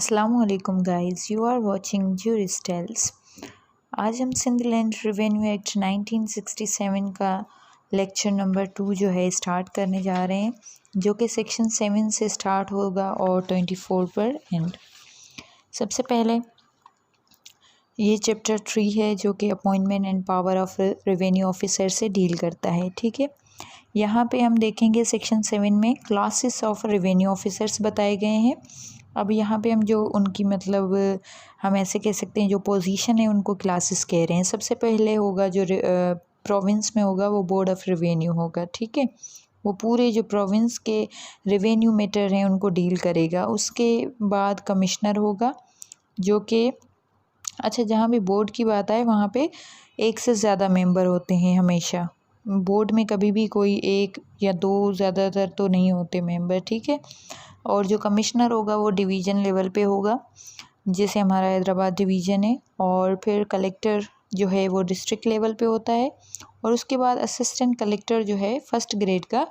अस्सलामुअलैकुम guys, you are watching Juri's tales. आज हम सिंध लैंड रेवेन्यू एक्ट 1967 का लेक्चर नंबर 2 जो है स्टार्ट करने जा रहे हैं, जो कि सेक्शन 7 से स्टार्ट होगा और 24 पर एंड। सबसे पहले ये चैप्टर 3 है जो कि appointment and power of revenue officer से डील करता है। ठीक है, यहाँ पे हम देखेंगे सेक्शन 7 में क्लासेस ऑफ रेवेन्यू ऑफिसर्स बताए गए हैं। अब यहाँ पे हम जो उनकी मतलब हम ऐसे कह सकते हैं जो पोजीशन है उनको क्लासेस कह रहे हैं। सबसे पहले होगा जो प्रोविंस में होगा वो बोर्ड ऑफ रेवेन्यू होगा। ठीक है, वो पूरे जो प्रोविंस के रेवेन्यू मैटर हैं उनको डील करेगा। उसके बाद कमिश्नर होगा जो कि अच्छा, जहाँ भी बोर्ड की बात आए वहाँ पे एक से ज़्यादा मेंबर होते हैं हमेशा। बोर्ड में कभी भी कोई एक या दो, ज़्यादातर तो नहीं होते मेंबर। ठीक है, और जो कमिश्नर होगा वो डिवीज़न लेवल पे होगा, जैसे हमारा हैदराबाद डिवीज़न है। और फिर कलेक्टर जो है वो डिस्ट्रिक्ट लेवल पे होता है। और उसके बाद असिस्टेंट कलेक्टर जो है फर्स्ट ग्रेड का,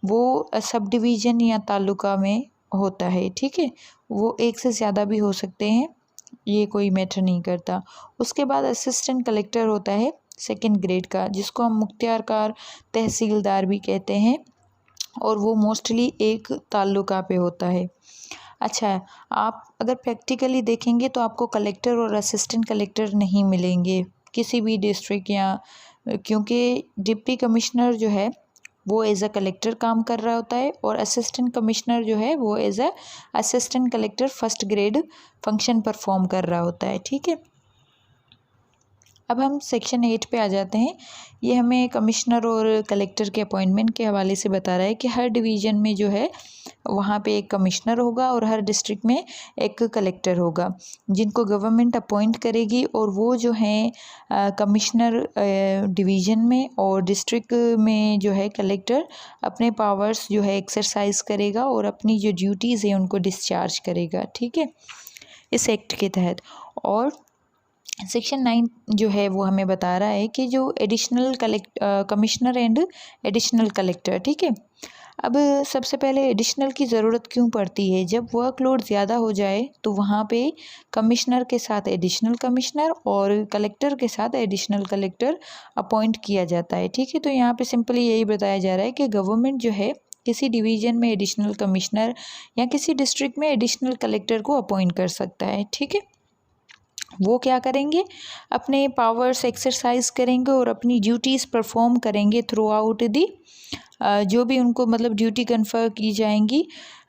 वो सब डिवीज़न या तालुका में होता है। ठीक है, वो एक से ज़्यादा भी हो सकते हैं, ये कोई मैटर नहीं करता। उसके बाद असिस्टेंट कलेक्टर होता है सेकंड ग्रेड का, जिसको हम मुख्तियारकार तहसीलदार भी कहते हैं, और वो मोस्टली एक ताल्लुका पे होता है। अच्छा, आप अगर प्रैक्टिकली देखेंगे तो आपको कलेक्टर और असिस्टेंट कलेक्टर नहीं मिलेंगे किसी भी डिस्ट्रिक्ट या, क्योंकि डिप्टी कमिश्नर जो है वो एज अ कलेक्टर काम कर रहा होता है और असिस्टेंट कमिश्नर जो है वो as a assistant collector first grade function perform कर रहा होता है। ठीक है, अब हम सेक्शन 8 पे आ जाते हैं। ये हमें कमिश्नर और कलेक्टर के अपॉइंटमेंट के हवाले से बता रहा है कि हर डिवीज़न में जो है वहाँ पे एक कमिश्नर होगा और हर डिस्ट्रिक्ट में एक कलेक्टर होगा, जिनको गवर्नमेंट अपॉइंट करेगी। और वो जो हैं कमिश्नर डिवीज़न में और डिस्ट्रिक्ट में जो है कलेक्टर अपने पावर्स जो है एक्सरसाइज करेगा और अपनी जो ड्यूटीज़ हैं उनको डिस्चार्ज करेगा। ठीक है, इस एक्ट के तहत। और सेक्शन 9 जो है वो हमें बता रहा है कि जो additional commissioner and additional collector. ठीक है, अब सबसे पहले एडिशनल की ज़रूरत क्यों पड़ती है? जब वर्कलोड ज़्यादा हो जाए तो वहाँ पे कमिश्नर के साथ एडिशनल कमिश्नर और कलेक्टर के साथ एडिशनल कलेक्टर अपॉइंट किया जाता है। ठीक है, तो यहाँ पे सिंपली यही बताया जा रहा है कि गवर्नमेंट जो है किसी डिवीज़न में एडिशनल कमिश्नर या किसी डिस्ट्रिक्ट में एडिशनल कलेक्टर को अपॉइंट कर सकता है। ठीक है, वो क्या करेंगे, अपने पावर्स एक्सरसाइज करेंगे और अपनी ड्यूटीज़ परफॉर्म करेंगे थ्रू आउट दी, जो भी उनको मतलब ड्यूटी कन्फर की जाएंगी,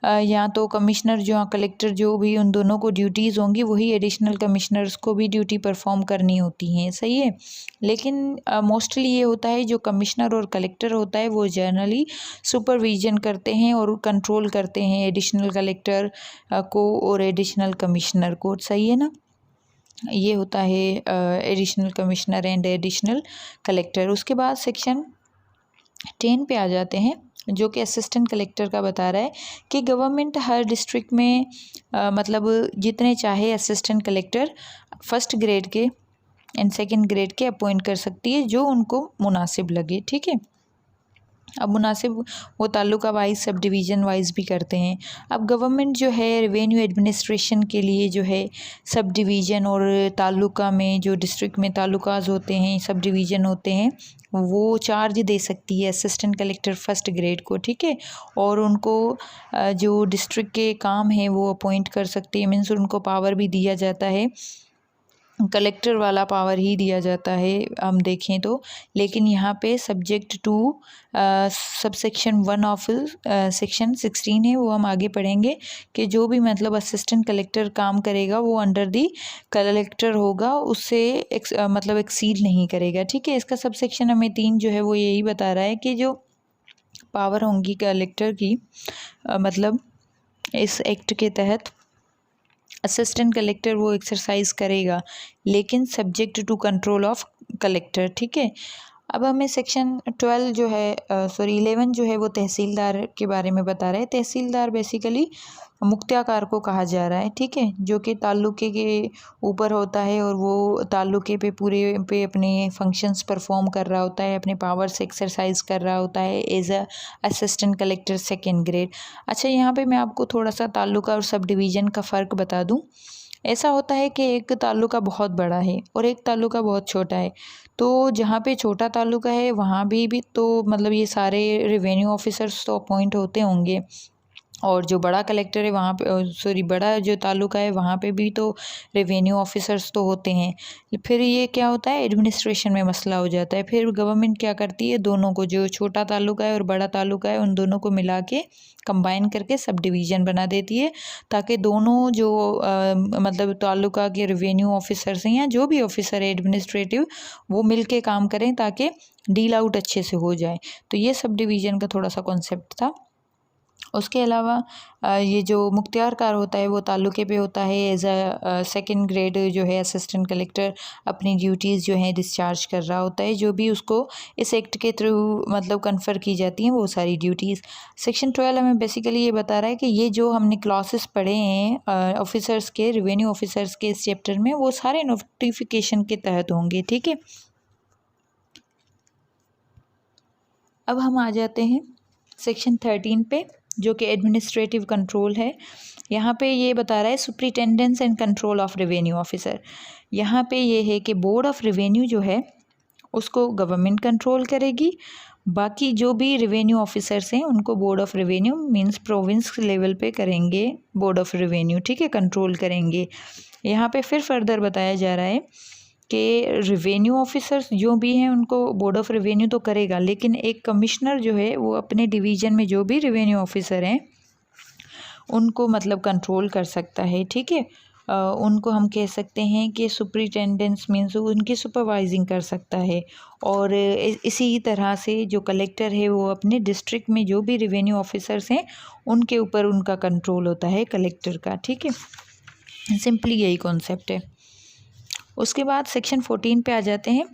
या तो कमिश्नर जो कलेक्टर जो भी उन दोनों को ड्यूटीज़ होंगी वही एडिशनल कमिश्नर्स को भी ड्यूटी परफॉर्म करनी होती हैं। सही है, लेकिन मोस्टली ये होता है जो कमिश्नर और कलेक्टर होता है वो जनरली सुपरविजन करते हैं और कंट्रोल करते हैं एडिशनल कलेक्टर को और एडिशनल कमिश्नर को। सही है ना, ये होता है additional commissioner and additional collector. उसके बाद सेक्शन 10 पे आ जाते हैं, जो कि असिस्टेंट कलेक्टर का बता रहा है कि गवर्नमेंट हर डिस्ट्रिक्ट में मतलब जितने चाहे असिस्टेंट कलेक्टर फर्स्ट ग्रेड के एंड सेकंड ग्रेड के अपॉइंट कर सकती है, जो उनको मुनासिब लगे। ठीक है, अब मुनासिब वो ताल्लुका वाइज सब डिवीज़न वाइज भी करते हैं। अब गवर्नमेंट जो है रेवेन्यू एडमिनिस्ट्रेशन के लिए जो है सब डिवीज़न और ताल्लुका में जो डिस्ट्रिक्ट में ताल्लुकाज होते हैं, सब डिवीज़न होते हैं, वो चार्ज दे सकती है असिस्टेंट कलेक्टर फर्स्ट ग्रेड को। ठीक है, और उनको जो डिस्ट्रिक्ट के काम हैं वो अपॉइंट कर सकती है, मीन्स उनको पावर भी दिया जाता है, कलेक्टर वाला पावर ही दिया जाता है हम देखें तो। लेकिन यहाँ पे subject to subsection 1 of section 16 है, वो हम आगे पढ़ेंगे कि जो भी मतलब असिस्टेंट कलेक्टर काम करेगा वो अंडर दी कलेक्टर होगा, उससे मतलब एक्सीड नहीं करेगा। ठीक है, इसका सबसेक्शन हमें 3 जो है वो यही बता रहा है कि जो पावर होंगी कलेक्टर की मतलब इस एक्ट के तहत असिस्टेंट कलेक्टर वो एक्सरसाइज करेगा, लेकिन subject to control of collector. ठीक है, अब हमें सेक्शन 12 जो है 11 जो है वो तहसीलदार के बारे में बता रहा है। तहसीलदार बेसिकली मुख्तियारकार को कहा जा रहा है, ठीक है, जो कि ताल्लुके के ऊपर होता है और वो ताल्लुके पे पूरे पे अपने फंक्शंस परफॉर्म कर रहा होता है, अपने पावर्स एक्सरसाइज कर रहा होता है as a assistant collector second grade. अच्छा, यहाँ पे मैं आपको थोड़ा सा ताल्लुका और सब डिवीज़न का फ़र्क बता दूँ। ऐसा होता है कि एक ताल्लुका बहुत बड़ा है और एक ताल्लुका बहुत छोटा है। तो जहाँ पे छोटा ताल्लुका है वहाँ भी तो मतलब ये सारे रेवेन्यू ऑफिसर्स तो अपॉइंट होते होंगे, और जो बड़ा कलेक्टर है वहाँ पे सॉरी बड़ा जो तालुका है वहाँ पे भी तो रेवेन्यू ऑफिसर्स तो होते हैं। फिर ये क्या होता है, एडमिनिस्ट्रेशन में मसला हो जाता है। फिर गवर्नमेंट क्या करती है, दोनों को, जो छोटा तालुका है और बड़ा तालुका है, उन दोनों को मिला के कंबाइन करके सब डिवीज़न बना देती है, ताकि दोनों जो मतलब तालुका के रेवेन्यू ऑफिसर्स हैं या जो भी ऑफिसर है एडमिनिस्ट्रेटिव, वो मिल के काम करें ताकि डील आउट अच्छे से हो जाए। तो ये सब डिवीज़न का थोड़ा सा कॉन्सेप्ट था। उसके अलावा ये जो मुख्तियारकार होता है वो ताल्लुके पे होता है एज अ सेकंड ग्रेड जो है असिस्टेंट कलेक्टर अपनी ड्यूटीज़ जो हैं डिस्चार्ज कर रहा होता है, जो भी उसको इस एक्ट के थ्रू मतलब कन्फ़र की जाती हैं वो सारी ड्यूटीज़। सेक्शन 12 हमें बेसिकली ये बता रहा है कि ये जो हमने क्लॉसेस पढ़े हैं ऑफिसर्स के, रेवेन्यू ऑफिसर्स के इस चैप्टर में, वो सारे नोटिफिकेशन के तहत होंगे, ठीक है। अब हम आ जाते हैं सेक्शन 13 पे, जो कि एडमिनिस्ट्रेटिव कंट्रोल है। यहाँ पे ये बता रहा है superintendence and control of revenue officer. यहाँ पे ये है कि बोर्ड ऑफ रेवेन्यू जो है उसको गवर्नमेंट कंट्रोल करेगी, बाकी जो भी रेवेन्यू ऑफिसर्स हैं उनको board of revenue means province level पे करेंगे बोर्ड ऑफ रेवेन्यू, ठीक है, कंट्रोल करेंगे। यहाँ पे फिर फर्दर बताया जा रहा है कि रेवेन्यू ऑफिसर्स जो भी हैं उनको बोर्ड ऑफ रेवेन्यू तो करेगा, लेकिन एक कमिश्नर जो है वो अपने डिवीज़न में जो भी रेवेन्यू ऑफिसर हैं उनको मतलब कंट्रोल कर सकता है, ठीक है। उनको हम कह सकते हैं कि सुपरिटेंडेंस मीन्स उनकी सुपरवाइजिंग कर सकता है। और इसी तरह से जो कलेक्टर है वो अपने डिस्ट्रिक्ट में जो भी रेवेन्यू ऑफिसर्स हैं उनके ऊपर उनका कंट्रोल होता है कलेक्टर का, ठीक है। सिंपली यही कॉन्सेप्ट है। उसके बाद सेक्शन 14 पे आ जाते हैं।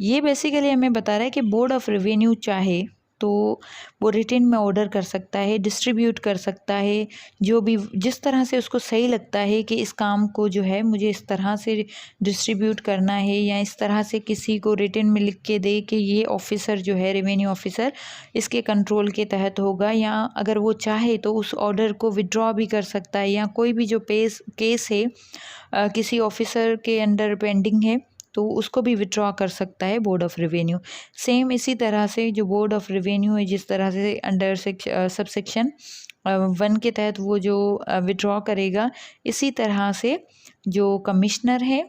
ये बेसिकली हमें बता रहा है कि बोर्ड ऑफ रेवेन्यू चाहे तो वो रिटेन में ऑर्डर कर सकता है, डिस्ट्रीब्यूट कर सकता है, जो भी जिस तरह से उसको सही लगता है कि इस काम को जो है मुझे इस तरह से डिस्ट्रीब्यूट करना है, या इस तरह से किसी को रिटेन में लिख के दे कि ये ऑफिसर जो है रेवेन्यू ऑफिसर इसके कंट्रोल के तहत होगा, या अगर वो चाहे तो उस ऑर्डर को विड्रॉ भी कर सकता है, या कोई भी जो केस है किसी ऑफिसर के अंडर पेंडिंग है तो उसको भी विड्रॉ कर सकता है बोर्ड ऑफ रेवेन्यू। सेम इसी तरह से जो बोर्ड ऑफ रेवेन्यू है जिस तरह से अंडर सबसेक्शन 1 के तहत वो जो विड्रॉ करेगा, इसी तरह से जो कमिश्नर है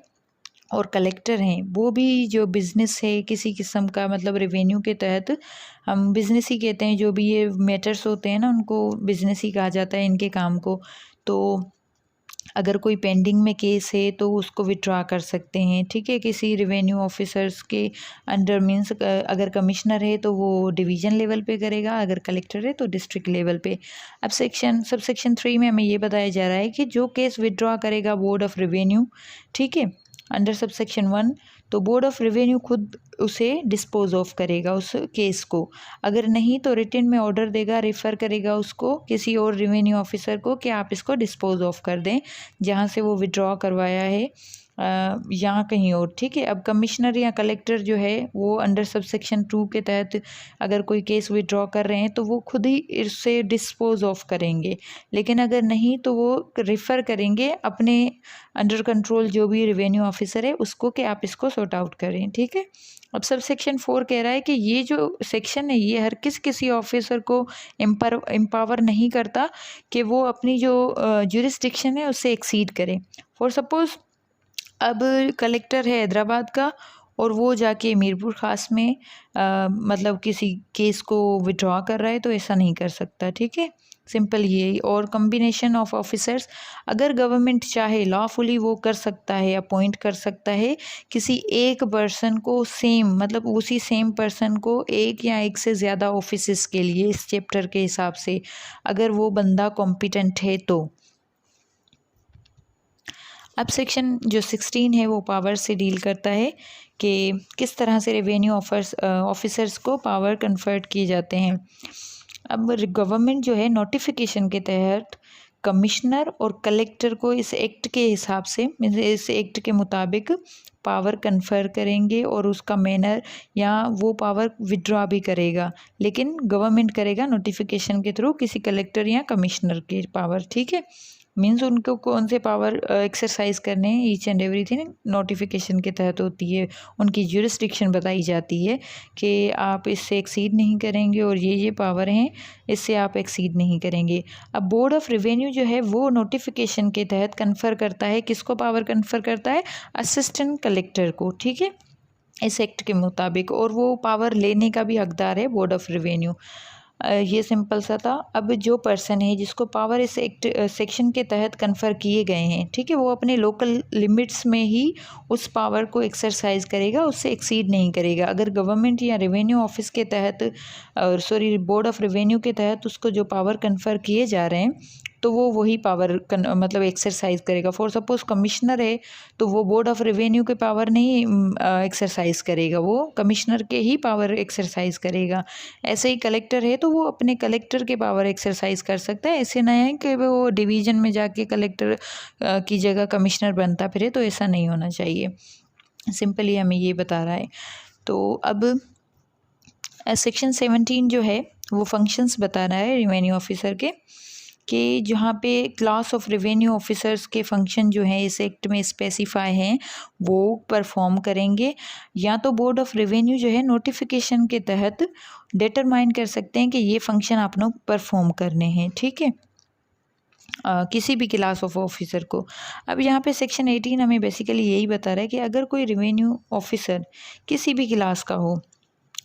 और कलेक्टर हैं वो भी जो बिज़नेस है किसी किस्म का, मतलब रेवेन्यू के तहत हम बिज़नेस ही कहते हैं, जो भी ये मैटर्स होते हैं ना उनको बिज़नेस ही कहा जाता है इनके काम को। तो अगर कोई पेंडिंग में केस है तो उसको विड्रॉ कर सकते हैं, ठीक है, किसी रेवेन्यू ऑफिसर्स के अंडर मीन्स अगर कमिश्नर है तो वो डिवीज़न लेवल पे करेगा, अगर कलेक्टर है तो डिस्ट्रिक्ट लेवल पे। अब सबसेक्शन 3 में हमें ये बताया जा रहा है कि जो केस विड्रॉ करेगा बोर्ड ऑफ रेवेन्यू, ठीक है, अंडर सबसेक्शन 1, तो बोर्ड ऑफ रेवेन्यू खुद उसे डिस्पोज ऑफ करेगा उस केस को। अगर नहीं तो रिटन में ऑर्डर देगा, रेफ़र करेगा उसको किसी और रेवेन्यू ऑफिसर को कि आप इसको डिस्पोज ऑफ कर दें जहाँ से वो विड्रॉ करवाया है यहाँ कहीं और, ठीक है। अब कमिश्नर या कलेक्टर जो है वो अंडर सबसेक्शन 2 के तहत अगर कोई केस विड्रॉ कर रहे हैं तो वो खुद ही इससे डिस्पोज ऑफ करेंगे, लेकिन अगर नहीं तो वो रेफ़र करेंगे अपने अंडर कंट्रोल जो भी रेवेन्यू ऑफिसर है उसको कि आप इसको सॉर्ट आउट करें, ठीक है। अब सब सेक्शन 4 कह रहा है कि ये जो सेक्शन है ये हर किसी ऑफिसर को एम्पावर नहीं करता कि वो अपनी जो ज्यूरिसडिक्शन है उससे एक्सीड करे। फॉर सपोज़ अब कलेक्टर है हैदराबाद का और वो जाके मीरपुर खास में मतलब किसी केस को विड्रॉ कर रहा है तो ऐसा नहीं कर सकता, ठीक है, सिंपल ये। और कम्बिनेशन ऑफ ऑफिसर्स अगर गवर्नमेंट चाहे लॉफुली वो कर सकता है, अपॉइंट कर सकता है किसी एक पर्सन को, सेम मतलब उसी सेम पर्सन को एक या एक से ज़्यादा ऑफिसेस के लिए इस चैप्टर के हिसाब से अगर वो बंदा कॉम्पिटेंट है तो। अब सेक्शन जो 16 है वो पावर से डील करता है कि किस तरह से रेवेन्यू ऑफिसर्स को पावर कन्फर्ट किए जाते हैं। अब गवर्नमेंट जो है नोटिफिकेशन के तहत कमिश्नर और कलेक्टर को इस एक्ट के हिसाब से, इस एक्ट के मुताबिक पावर कन्फर करेंगे और उसका मैनर या वो पावर विड्रॉ भी करेगा, लेकिन गवर्नमेंट करेगा नोटिफिकेशन के थ्रू किसी कलेक्टर या कमिश्नर की पावर। ठीक है, मीन्स उनको कौन से पावर एक्सरसाइज करने हैं, ईच एंड एवरीथिंग नोटिफिकेशन के तहत होती है। उनकी ज्यूरिसडिक्शन बताई जाती है कि आप इससे एक्सीड नहीं करेंगे और ये पावर हैं, इससे आप एक्सीड नहीं करेंगे। अब बोर्ड ऑफ रेवेन्यू जो है वो नोटिफिकेशन के तहत कन्फर करता है, किसको पावर कन्फर करता है? असिस्टेंट कलेक्टर को। ठीक है, इस एक्ट के मुताबिक, और वो पावर लेने का भी हकदार है बोर्ड ऑफ रेवेन्यू। ये सिंपल सा था। अब जो पर्सन है जिसको पावर इस एक्ट सेक्शन के तहत कन्फर किए गए हैं, ठीक है, वो अपने लोकल लिमिट्स में ही उस पावर को एक्सरसाइज करेगा, उससे एक्सीड नहीं करेगा। अगर गवर्नमेंट या रेवेन्यू ऑफिस के तहत बोर्ड ऑफ रेवेन्यू के तहत उसको जो पावर कन्फर किए जा रहे हैं तो वो वही पावर मतलब एक्सरसाइज करेगा। फॉर सपोज कमिश्नर है तो वो बोर्ड ऑफ रेवेन्यू के पावर नहीं एक्सरसाइज करेगा, वो कमिश्नर के ही पावर एक्सरसाइज करेगा। ऐसे ही कलेक्टर है तो वो अपने कलेक्टर के पावर एक्सरसाइज कर सकता है। ऐसे नहीं है कि वो डिवीज़न में जाके कलेक्टर की जगह कमिश्नर बनता फिरे, तो ऐसा नहीं होना चाहिए। सिंपली हमें ये बता रहा है। तो अब सेक्शन 17 जो है वो फंक्शंस बता रहा है रेवेन्यू ऑफिसर के, कि जहाँ पे क्लास ऑफ रेवेन्यू ऑफिसर्स के फंक्शन जो हैं इस एक्ट में स्पेसिफाई हैं वो परफॉर्म करेंगे। या तो बोर्ड ऑफ रेवेन्यू जो है नोटिफिकेशन के तहत डिटरमाइन कर सकते हैं कि ये फंक्शन आप लोग परफॉर्म करने हैं। ठीक है, किसी भी क्लास ऑफ ऑफिसर को। अब यहाँ पे सेक्शन 18 हमें बेसिकली यही बता रहा है कि अगर कोई रेवेन्यू ऑफिसर किसी भी क्लास का हो,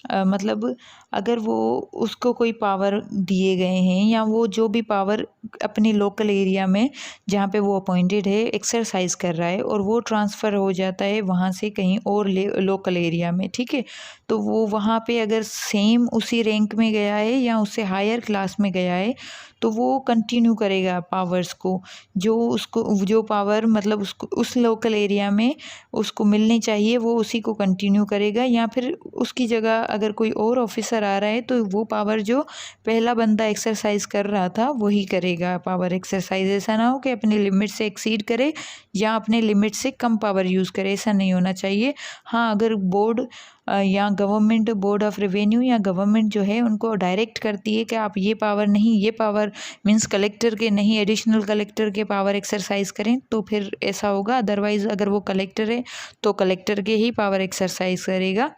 मतलब अगर वो उसको कोई पावर दिए गए हैं या वो जो भी पावर अपने लोकल एरिया में जहाँ पे वो अपॉइंटेड है एक्सरसाइज कर रहा है और वो ट्रांसफ़र हो जाता है वहाँ से कहीं और लोकल एरिया में, ठीक है, तो वो वहाँ पे अगर सेम उसी रैंक में गया है या उससे हायर क्लास में गया है तो वो कंटिन्यू करेगा पावर्स को, जो उसको जो पावर मतलब उसको उस लोकल एरिया में उसको मिलनी चाहिए वो उसी को कंटिन्यू करेगा। या फिर उसकी जगह अगर कोई और ऑफिसर आ रहा है तो वो पावर जो पहला बंदा एक्सरसाइज कर रहा था वही करेगा पावर एक्सरसाइज। ऐसा ना हो कि अपने लिमिट से एक्सीड करे या अपने लिमिट से कम पावर यूज़ करे, ऐसा नहीं होना चाहिए। हाँ, अगर बोर्ड या गवर्नमेंट, बोर्ड ऑफ रेवेन्यू या गवर्नमेंट जो है उनको डायरेक्ट करती है कि आप ये पावर नहीं, ये पावर मीन्स कलेक्टर के नहीं, एडिशनल कलेक्टर के पावर एक्सरसाइज करें तो फिर ऐसा होगा। अदरवाइज़ अगर वो कलेक्टर है तो कलेक्टर के ही पावर एक्सरसाइज करेगा।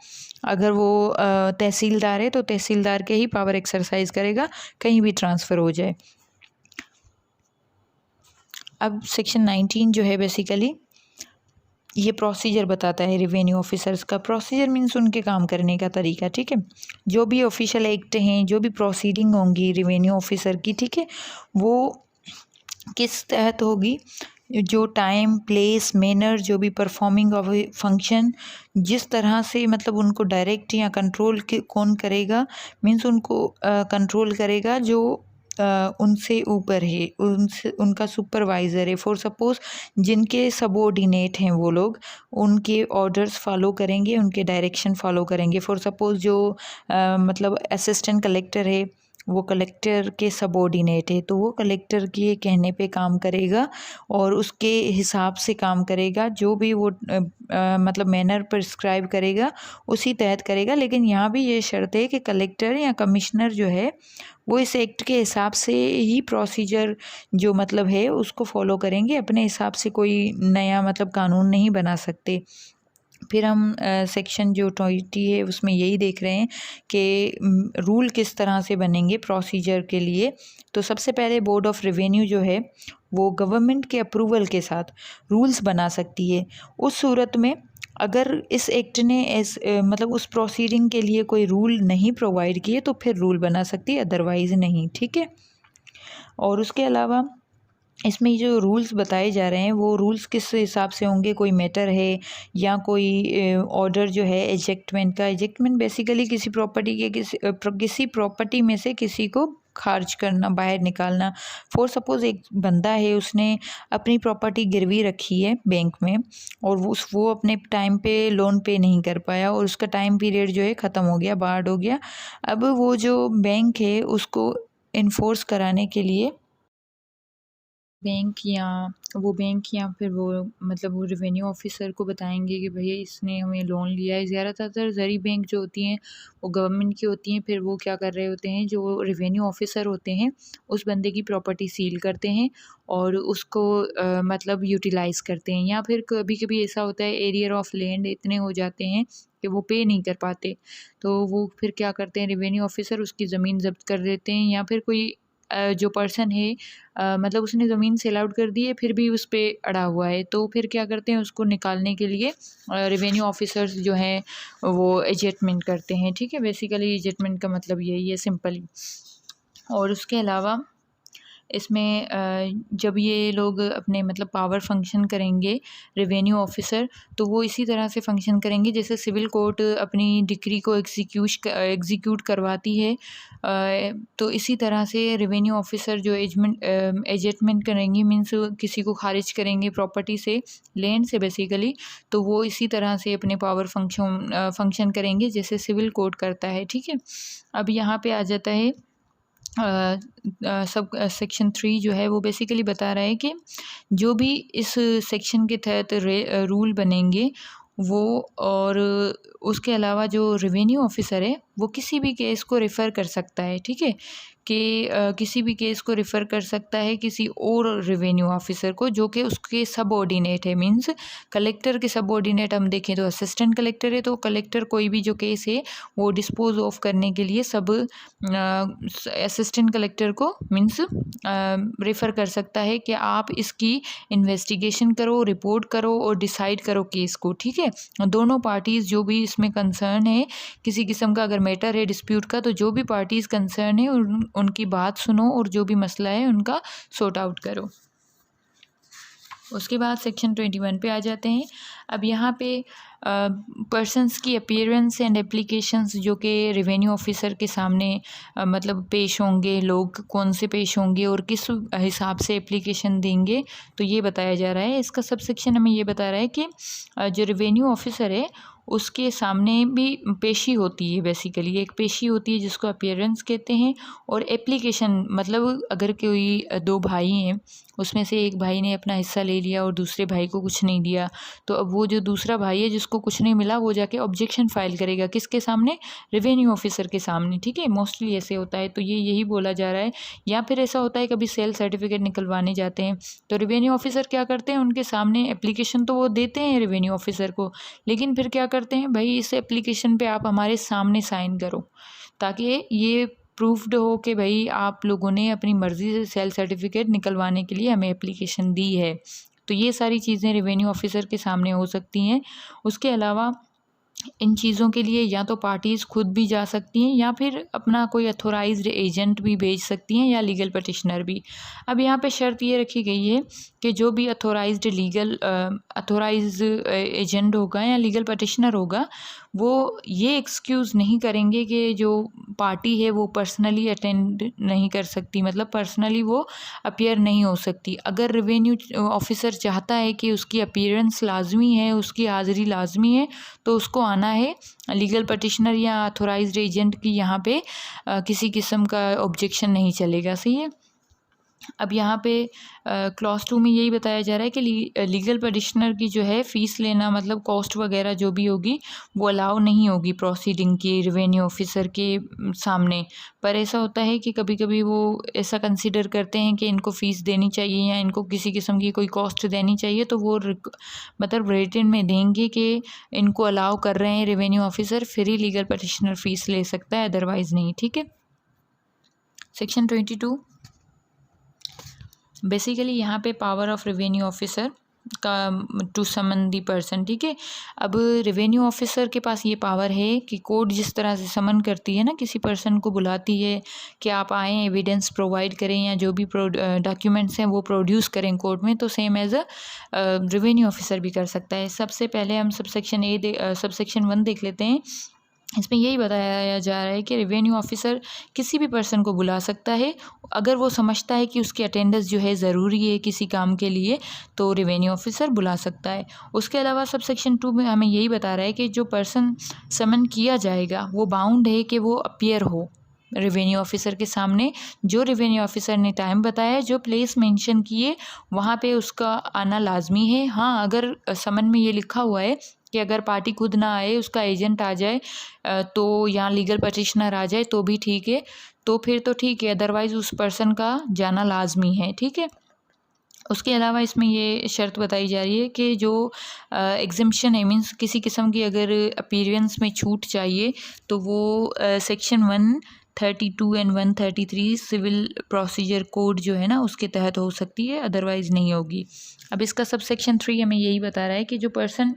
अगर वो तहसीलदार है तो तहसीलदार के ही पावर एक्सरसाइज करेगा, कहीं भी ट्रांसफ़र हो जाए। अब सेक्शन 19 जो है बेसिकली ये प्रोसीजर बताता है रेवेन्यू ऑफिसर्स का। प्रोसीजर मीन्स उनके काम करने का तरीका, ठीक है। जो भी ऑफिशियल एक्ट हैं, जो भी प्रोसीडिंग होंगी रेवेन्यू ऑफिसर की, ठीक है, वो किस तहत होगी, जो टाइम, प्लेस, मैनर, जो भी परफॉर्मिंग ऑफ फंक्शन, जिस तरह से मतलब उनको डायरेक्ट या कंट्रोल कौन करेगा, मीन्स उनको कंट्रोल करेगा जो उनसे ऊपर है, उनसे उनका सुपरवाइज़र है। फॉर सपोज़ जिनके सबॉर्डिनेट हैं वो लोग उनके ऑर्डर्स फॉलो करेंगे, उनके डायरेक्शन फॉलो करेंगे। फॉर सपोज़ जो मतलब असिस्टेंट कलेक्टर है वो कलेक्टर के सबॉर्डिनेट है तो वो कलेक्टर के कहने पे काम करेगा और उसके हिसाब से काम करेगा। जो भी वो मतलब मैनर प्रिस्क्राइब करेगा उसी तहत करेगा। लेकिन यहाँ भी ये शर्त है कि कलेक्टर या कमिश्नर जो है वो इस एक्ट के हिसाब से ही प्रोसीजर जो मतलब है उसको फॉलो करेंगे, अपने हिसाब से कोई नया मतलब कानून नहीं बना सकते। फिर हम सेक्शन जो 20 है उसमें यही देख रहे हैं कि रूल किस तरह से बनेंगे प्रोसीजर के लिए। तो सबसे पहले बोर्ड ऑफ रेवेन्यू जो है वो गवर्नमेंट के अप्रूवल के साथ रूल्स बना सकती है। उस सूरत में अगर इस एक्ट ने मतलब उस प्रोसीडिंग के लिए कोई रूल नहीं प्रोवाइड किए तो फिर रूल बना सकती है, अदरवाइज़ नहीं, ठीक है। और उसके अलावा इसमें जो रूल्स बताए जा रहे हैं वो रूल्स किस हिसाब से होंगे, कोई मैटर है या कोई ऑर्डर जो है एजेक्टमेंट का। एजेक्टमेंट बेसिकली किसी प्रॉपर्टी के किसी प्रॉपर्टी में से किसी को खारिज करना, बाहर निकालना। फॉर सपोज़ एक बंदा है, उसने अपनी प्रॉपर्टी गिरवी रखी है बैंक में और वो अपने टाइम पे लोन पे नहीं कर पाया और उसका टाइम पीरियड जो है ख़त्म हो गया, बार्ड हो गया। अब वो जो बैंक है उसको इन्फोर्स कराने के लिए बैंक या फिर वो मतलब वो रेवेन्यू ऑफिसर को बताएंगे कि भैया इसने हमें लोन लिया है। ज़्यादातर ज़री बैंक जो होती हैं वो गवर्नमेंट की होती हैं। फिर वो क्या कर रहे होते हैं, जो रेवेन्यू ऑफिसर होते हैं उस बंदे की प्रॉपर्टी सील करते हैं और उसको मतलब यूटिलाइज़ करते हैं। या फिर कभी कभी ऐसा होता है एरियर ऑफ लैंड इतने हो जाते हैं कि वो पे नहीं कर पाते, तो वो फिर क्या करते हैं रेवेन्यू ऑफिसर उसकी ज़मीन ज़ब्त कर देते हैं। या फिर कोई जो पर्सन है मतलब उसने ज़मीन सेल आउट कर दी है फिर भी उस पे अड़ा हुआ है, तो फिर क्या करते हैं उसको निकालने के लिए रेवेन्यू ऑफिसर्स जो हैं वो एजेटमेंट करते हैं। ठीक है, बेसिकली एजेटमेंट का मतलब यही है सिंपली। और उसके अलावा इसमें जब ये लोग अपने मतलब पावर फंक्शन करेंगे रेवेन्यू ऑफिसर, तो वो इसी तरह से फंक्शन करेंगे जैसे सिविल कोर्ट अपनी डिक्री को एग्जीक्यूट करवाती है। तो इसी तरह से रेवेन्यू ऑफिसर जो एजेटमेंट करेंगे, मीन्स किसी को खारिज करेंगे प्रॉपर्टी से, लैंड से बेसिकली, तो वो इसी तरह से अपने पावर फंक्शन करेंगे जैसे सिविल कोर्ट करता है। ठीक है, अब यहाँ पे आ जाता है सब सेक्शन 3 जो है वो बेसिकली बता रहा है कि जो भी इस सेक्शन के तहत रूल बनेंगे वो, और उसके अलावा जो रेवेन्यू ऑफिसर है वो किसी भी केस को रेफ़र कर सकता है। ठीक है, कि किसी भी केस को रेफ़र कर सकता है किसी और रेवेन्यू ऑफिसर को जो कि उसके सबऑर्डिनेट है। मीन्स कलेक्टर के सबऑर्डिनेट हम देखें तो असिस्टेंट कलेक्टर है, तो कलेक्टर कोई भी जो केस है वो डिस्पोज ऑफ करने के लिए सब असिस्टेंट कलेक्टर को मीन्स रेफ़र कर सकता है कि आप इसकी इन्वेस्टिगेशन करो, रिपोर्ट करो और डिसाइड करो केस को। ठीक है, दोनों पार्टीज़ जो भी इसमें कंसर्न है, किसी किस्म का अगर मैटर है डिस्प्यूट का, तो जो भी पार्टीज़ कंसर्न है उनकी बात सुनो और जो भी मसला है उनका सॉर्ट आउट करो। उसके बाद सेक्शन 21 पे आ जाते हैं। अब यहाँ पे पर्सनस की अपीयरेंस एंड एप्लीकेशंस जो कि रेवेन्यू ऑफिसर के सामने मतलब पेश होंगे, लोग कौन से पेश होंगे और किस हिसाब से एप्लीकेशन देंगे, तो ये बताया जा रहा है। इसका सब सेक्शन हमें ये बता रहा है कि जो रेवेन्यू ऑफिसर है उसके सामने भी पेशी होती है। बेसिकली एक पेशी होती है जिसको अपीयरेंस कहते हैं, और एप्लीकेशन मतलब अगर कोई दो भाई हैं उसमें से एक भाई ने अपना हिस्सा ले लिया और दूसरे भाई को कुछ नहीं दिया, तो अब वो जो दूसरा भाई है जिसको कुछ नहीं मिला वो जाके ऑब्जेक्शन फाइल करेगा किसके सामने, रेवेन्यू ऑफिसर के सामने। ठीक है, मोस्टली ऐसे होता है, तो ये यही बोला जा रहा है। या फिर ऐसा होता है कभी सेल सर्टिफिकेट निकलवाने जाते हैं तो रेवेन्यू ऑफिसर क्या करते हैं, उनके सामने एप्लीकेशन तो वो देते हैं रेवेन्यू ऑफिसर को, लेकिन फिर क्या करते हैं, भाई इस एप्लीकेशन पे आप हमारे सामने साइन करो, ताकि ये प्रूफ्ड हो कि भाई आप लोगों ने अपनी मर्ज़ी से सेल सर्टिफिकेट निकलवाने के लिए हमें एप्लीकेशन दी है। तो ये सारी चीज़ें रेवेन्यू ऑफिसर के सामने हो सकती हैं। उसके अलावा इन चीज़ों के लिए या तो पार्टीज़ खुद भी जा सकती हैं या फिर अपना कोई अथोराइज्ड एजेंट भी भेज सकती हैं या लीगल पटिशनर भी। अब यहाँ पे शर्त ये रखी गई है कि जो भी अथोराइज्ड एजेंट होगा या लीगल पटिशनर होगा वो ये एक्सक्यूज़ नहीं करेंगे कि जो पार्टी है वो पर्सनली अटेंड नहीं कर सकती, मतलब पर्सनली वो अपीयर नहीं हो सकती। अगर रेवेन्यू ऑफिसर चाहता है कि उसकी अपीयरेंस लाजमी है, उसकी हाज़िरी लाजमी है, तो उसको आना है। लीगल पटिशनर या अथोराइज्ड एजेंट की यहाँ पे किसी किस्म का ऑब्जेक्शन नहीं चलेगा। सही है। अब यहाँ पे क्लॉज 2 में यही बताया जा रहा है कि लीगल पटिशनर की जो है फ़ीस लेना, मतलब कॉस्ट वगैरह जो भी होगी वो अलाउ नहीं होगी प्रोसीडिंग की रेवेन्यू ऑफिसर के सामने। पर ऐसा होता है कि कभी कभी वो ऐसा कंसीडर करते हैं कि इनको फ़ीस देनी चाहिए या इनको किसी किस्म की कोई कॉस्ट देनी चाहिए, तो वो मतलब रिटन में देंगे कि इनको अलाउ कर रहे हैं रेवेन्यू ऑफिसर, फिर ही लीगल पटिशनर फ़ीस ले सकता है, अदरवाइज़ नहीं। ठीक है, सेक्शन 22 बेसिकली यहाँ पे पावर ऑफ रेवेन्यू ऑफिसर का टू समन दी पर्सन। ठीक है, अब रेवेन्यू ऑफिसर के पास ये पावर है कि कोर्ट जिस तरह से समन करती है ना, किसी पर्सन को बुलाती है कि आप आएँ, एविडेंस प्रोवाइड करें या जो भी डॉक्यूमेंट्स हैं वो प्रोड्यूस करें कोर्ट में, तो same as a revenue officer भी कर सकता है। सबसे पहले हम सबसेक्शन 1 देख लेते हैं इसमें यही बताया जा रहा है कि रेवेन्यू ऑफिसर किसी भी पर्सन को बुला सकता है अगर वो समझता है कि उसकी अटेंडेंस जो है ज़रूरी है किसी काम के लिए, तो रेवेन्यू ऑफिसर बुला सकता है। उसके अलावा सब सेक्शन 2 में हमें यही बता रहा है कि जो पर्सन समन किया जाएगा वो बाउंड है कि वो अपीयर हो रेवेन्यू ऑफिसर के सामने। जो रेवेन्यू ऑफिसर ने टाइम बताया, जो प्लेस मेंशन किए, वहाँ पे उसका आना लाजमी है। हाँ, अगर समन में ये लिखा हुआ है कि अगर पार्टी खुद ना आए, उसका एजेंट आ जाए तो यहाँ लीगल पटिशनर आ जाए तो भी ठीक है, तो फिर तो ठीक है, अदरवाइज़ उस पर्सन का जाना लाजमी है। ठीक है। उसके अलावा इसमें ये शर्त बताई जा रही है कि जो एग्जम्पशन है, मीन्स किसी किस्म की अगर अपीयरेंस में छूट चाहिए तो वो section 132 and 133 civil procedure code जो है ना उसके तहत हो सकती है, अदरवाइज़ नहीं होगी। अब इसका सब सेक्शन 3 हमें यही बता रहा है कि जो पर्सन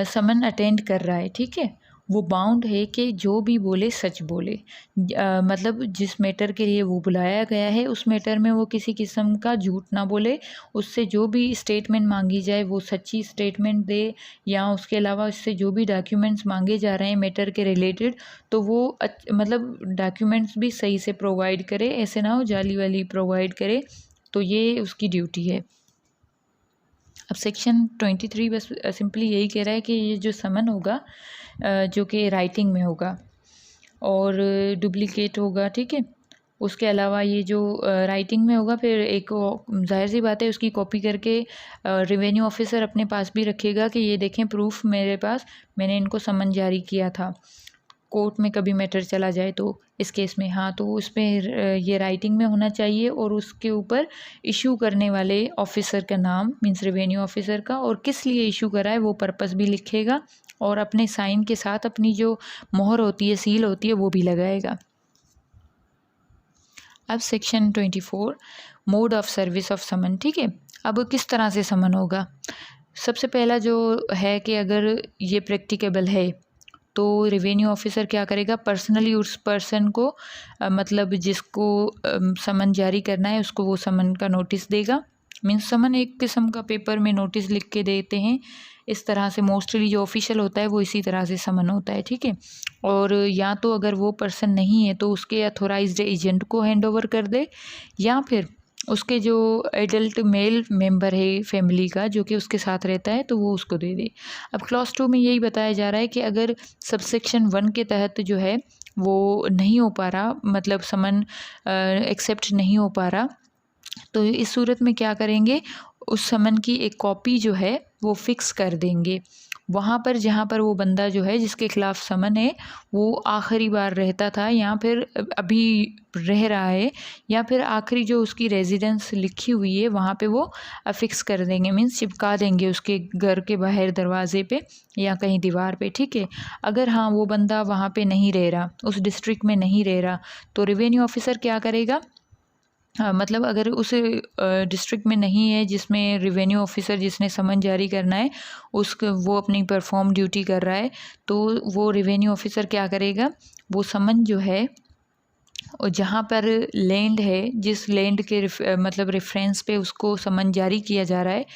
समन अटेंड कर रहा है, ठीक है, वो बाउंड है कि जो भी बोले सच बोले। मतलब जिस मैटर के लिए वो बुलाया गया है उस मैटर में वो किसी किस्म का झूठ ना बोले, उससे जो भी स्टेटमेंट मांगी जाए वो सच्ची स्टेटमेंट दे, या उसके अलावा उससे जो भी डॉक्यूमेंट्स मांगे जा रहे हैं मैटर के रिलेटेड तो वो मतलब डॉक्यूमेंट्स भी सही से प्रोवाइड करे, ऐसे ना हो जाली वाली प्रोवाइड करे। तो ये उसकी ड्यूटी है। अब सेक्शन 23 बस सिंपली यही कह रहा है कि ये जो समन होगा जो कि राइटिंग में होगा और डुप्लिकेट होगा, ठीक है। उसके अलावा ये जो राइटिंग में होगा, फिर एक जाहिर सी बात है उसकी कॉपी करके रेवेन्यू ऑफिसर अपने पास भी रखेगा कि ये देखें प्रूफ मेरे पास, मैंने इनको समन जारी किया था। कोर्ट में कभी मैटर चला जाए तो इस केस में, हाँ, तो उस पर ये राइटिंग में होना चाहिए और उसके ऊपर इशू करने वाले ऑफिसर का नाम, मीन्स रेवेन्यू ऑफिसर का, और किस लिए इशू करा है वो पर्पस भी लिखेगा और अपने साइन के साथ अपनी जो मोहर होती है, सील होती है, वो भी लगाएगा। अब section 24 mode of service of summon, ठीक है। अब किस तरह से समन होगा? सबसे पहला जो है कि अगर ये प्रैक्टिकेबल है तो रेवेन्यू ऑफिसर क्या करेगा, पर्सनली उस पर्सन को मतलब जिसको समन जारी करना है उसको वो समन का नोटिस देगा। मीन्स समन एक किस्म का पेपर में नोटिस लिख के देते हैं, इस तरह से मोस्टली जो ऑफिशियल होता है वो इसी तरह से समन होता है, ठीक है। और या तो अगर वो पर्सन नहीं है तो उसके अथोराइज्ड एजेंट को हैंड ओवर कर दे, या फिर उसके जो एडल्ट मेल मेंबर है फैमिली का जो कि उसके साथ रहता है तो वो उसको दे दे। अब क्लॉज 2 में यही बताया जा रहा है कि अगर सबसेक्शन 1 के तहत जो है वो नहीं हो पा रहा, मतलब समन एक्सेप्ट नहीं हो पा रहा, तो इस सूरत में क्या करेंगे, उस समन की एक कॉपी जो है वो फिक्स कर देंगे वहाँ पर जहाँ पर वो बंदा जो है जिसके खिलाफ समन है वो आखिरी बार रहता था या फिर अभी रह रहा है, या फिर आखिरी जो उसकी रेजिडेंस लिखी हुई है वहाँ पे वो अफिक्स कर देंगे, मीन्स चिपका देंगे उसके घर के बाहर दरवाजे पे या कहीं दीवार पे, ठीक है। अगर हाँ वो बंदा वहाँ पे नहीं रह रहा, उस डिस्ट्रिक्ट में नहीं रह रहा, तो रेवेन्यू ऑफिसर क्या करेगा, हाँ, मतलब अगर उस डिस्ट्रिक्ट में नहीं है जिसमें रेवेन्यू ऑफिसर जिसने समन जारी करना है वो अपनी परफॉर्म ड्यूटी कर रहा है, तो वो रेवेन्यू ऑफिसर क्या करेगा, वो समन जो है और जहाँ पर लैंड है, जिस लैंड के मतलब रेफरेंस पे उसको समन जारी किया जा रहा है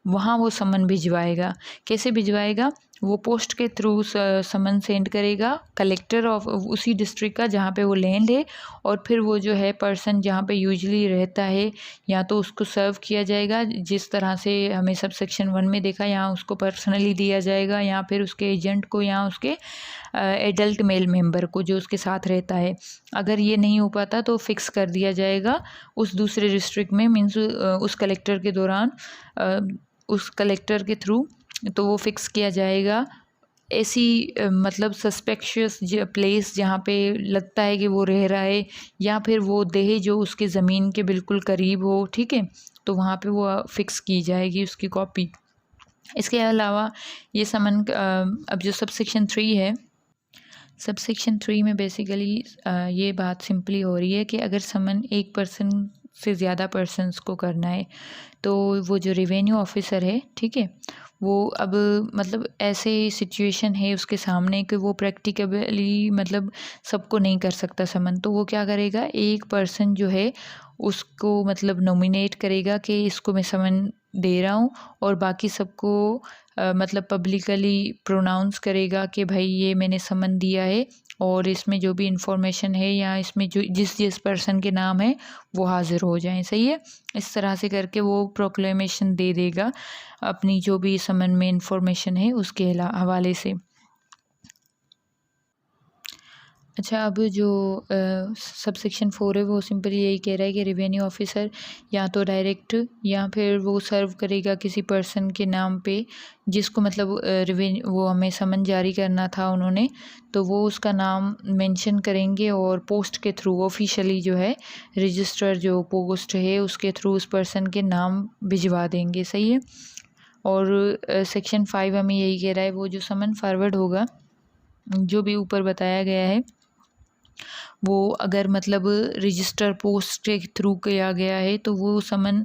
वहाँ वो समन भिजवाएगा। कैसे भिजवाएगा, वो पोस्ट के थ्रू समन सेंड करेगा कलेक्टर ऑफ उसी डिस्ट्रिक्ट का जहाँ पे वो लैंड है, और फिर वो जो है पर्सन जहाँ पे यूजुअली रहता है या तो उसको सर्व किया जाएगा, जिस तरह से हमें सब सेक्शन 1 में देखा, यहाँ उसको पर्सनली दिया जाएगा या फिर उसके एजेंट को या उसके एडल्ट मेल मेंबर को जो उसके साथ रहता है। अगर ये नहीं हो पाता तो फिक्स कर दिया जाएगा उस दूसरे डिस्ट्रिक्ट में, मीन्स उस कलेक्टर के दौरान उस कलेक्टर के थ्रू, तो वो फिक्स किया जाएगा ऐसी मतलब सस्पेक्शियस प्लेस जहाँ पे लगता है कि वो रह रहा है, या फिर वो देह जो उसके ज़मीन के बिल्कुल करीब हो, ठीक है, तो वहाँ पे वो फिक्स की जाएगी उसकी कॉपी। इसके अलावा ये समन अब जो सब सेक्शन 3 है, सब सेक्शन 3 में बेसिकली ये बात सिंपली हो रही है कि अगर समन एक पर्सन से ज़्यादा पर्सन्स को करना है तो वो जो रेवेन्यू ऑफिसर है, ठीक है, वो अब मतलब ऐसे सिचुएशन है उसके सामने कि वो प्रैक्टिकली मतलब सबको नहीं कर सकता समन, तो वो क्या करेगा, एक पर्सन जो है उसको मतलब नॉमिनेट करेगा कि इसको मैं समन दे रहा हूँ और बाकी सबको मतलब पब्लिकली प्रोनाउंस करेगा कि भाई ये मैंने समन दिया है और इसमें जो भी इंफॉर्मेशन है या इसमें जो जिस जिस पर्सन के नाम है वो हाज़िर हो जाएं। सही है, इस तरह से करके वो प्रोक्लेमेशन दे देगा अपनी जो भी समन में इंफॉर्मेशन है उसके हवाले से। अच्छा, अब जो सबसेक्शन 4 है वो सिंपली यही कह रहा है कि रेवेन्यू ऑफिसर या तो डायरेक्ट या फिर वो सर्व करेगा किसी पर्सन के नाम पे जिसको मतलब रेवेन्यू वो हमें समन जारी करना था उन्होंने, तो वो उसका नाम मेंशन करेंगे और पोस्ट के थ्रू ऑफिशियली जो है रजिस्टर जो पोस्ट है उसके थ्रू उस पर्सन के नाम भिजवा देंगे। सही है। और सेक्शन 5 हमें यही कह रहा है वो जो समन फॉरवर्ड होगा जो भी ऊपर बताया गया है वो अगर मतलब रजिस्टर पोस्ट के थ्रू किया गया है तो वो समन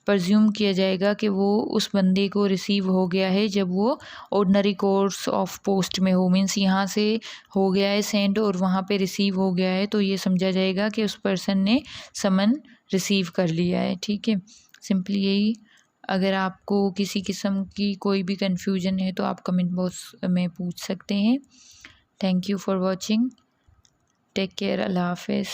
प्रज्यूम किया जाएगा कि वो उस बंदे को रिसीव हो गया है जब वो ऑर्डिनरी कोर्स ऑफ पोस्ट में हो, मीन्स यहाँ से हो गया है सेंड और वहाँ पे रिसीव हो गया है, तो ये समझा जाएगा कि उस पर्सन ने समन रिसीव कर लिया है। ठीक है, सिंपली यही। अगर आपको किसी किस्म की कोई भी कन्फ्यूजन है तो आप कमेंट बॉक्स में पूछ सकते हैं। Thank you for watching. Take care. अल्लाह हाफिज़।